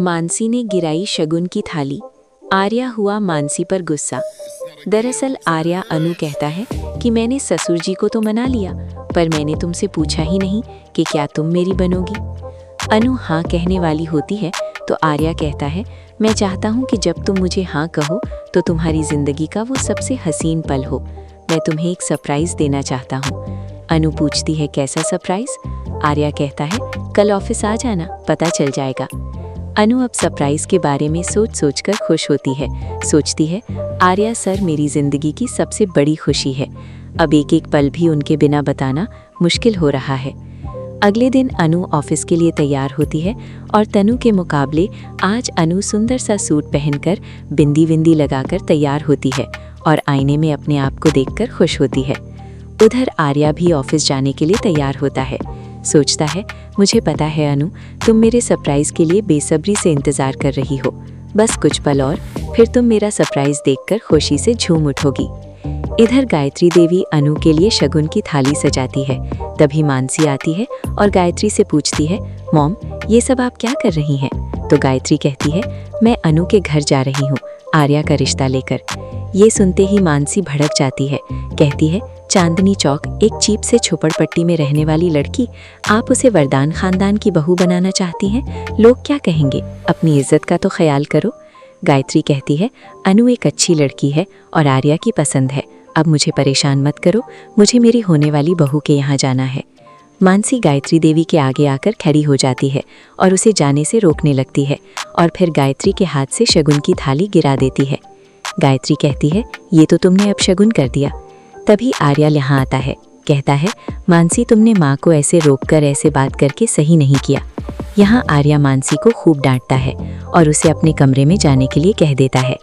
मानसी ने गिराई शगुन की थाली। आर्या हुआ मानसी पर गुस्सा। दरअसल आर्या अनु कहता है कि मैंने ससुर जी को तो मना लिया, पर मैंने तुमसे पूछा ही नहीं कि क्या तुम मेरी बनोगी। अनु हाँ कहने वाली होती है तो आर्या कहता है, मैं चाहता हूँ कि जब तुम मुझे हाँ कहो तो तुम्हारी जिंदगी का वो सबसे हसीन पल हो। मैं तुम्हें एक सरप्राइज देना चाहता हूँ। अनु पूछती है, कैसा सरप्राइज? आर्या कहता है, कल ऑफिस आ जाना, पता चल जाएगा। अनु अब सरप्राइज के बारे में सोच सोच कर खुश होती है। सोचती है, आर्या सर मेरी जिंदगी की सबसे बड़ी खुशी है। अब एक एक पल भी उनके बिना बताना मुश्किल हो रहा है। अगले दिन अनु ऑफिस के लिए तैयार होती है और तनु के मुकाबले आज अनु सुंदर सा सूट पहनकर बिंदी विंदी लगाकर तैयार होती है और आईने में अपने आप को देखकर खुश होती है। उधर आर्या भी ऑफिस जाने के लिए तैयार होता है। सोचता है, मुझे पता है अनु, तुम मेरे सरप्राइज के लिए बेसब्री से इंतजार कर रही हो। बस कुछ पल और, फिर तुम मेरा सरप्राइज देखकर खुशी से झूम उठोगी। इधर गायत्री देवी अनु के लिए शगुन की थाली सजाती है। तभी मानसी आती है और गायत्री से पूछती है, मॉम ये सब आप क्या कर रही हैं? तो गायत्री कहती है, मैं अनु के घर जा रही हूँ आर्या का रिश्ता लेकर। ये सुनते ही मानसी भड़क जाती है। कहती है, चांदनी चौक एक चीप से झोपड़पट्टी में रहने वाली लड़की, आप उसे वरदान खानदान की बहू बनाना चाहती हैं? लोग क्या कहेंगे? अपनी इज्जत का तो ख्याल करो। गायत्री कहती है, अनु एक अच्छी लड़की है और आर्या की पसंद है। अब मुझे परेशान मत करो, मुझे मेरी होने वाली बहू के यहाँ जाना है। मानसी गायत्री देवी के आगे आकर खड़ी हो जाती है और उसे जाने से रोकने लगती है और फिर गायत्री के हाथ से शगुन की थाली गिरा देती है। गायत्री कहती है, ये तो तुमने अब शगुन कर दिया। तभी आर्या यहाँ आता है। कहता है, मानसी तुमने माँ को ऐसे रोककर ऐसे बात करके सही नहीं किया। यहाँ आर्या मानसी को खूब डांटता है और उसे अपने कमरे में जाने के लिए कह देता है।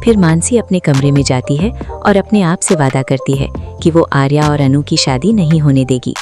फिर मानसी अपने कमरे में जाती है और अपने आप से वादा करती है कि वो आर्या और अनु की शादी नहीं होने देगी।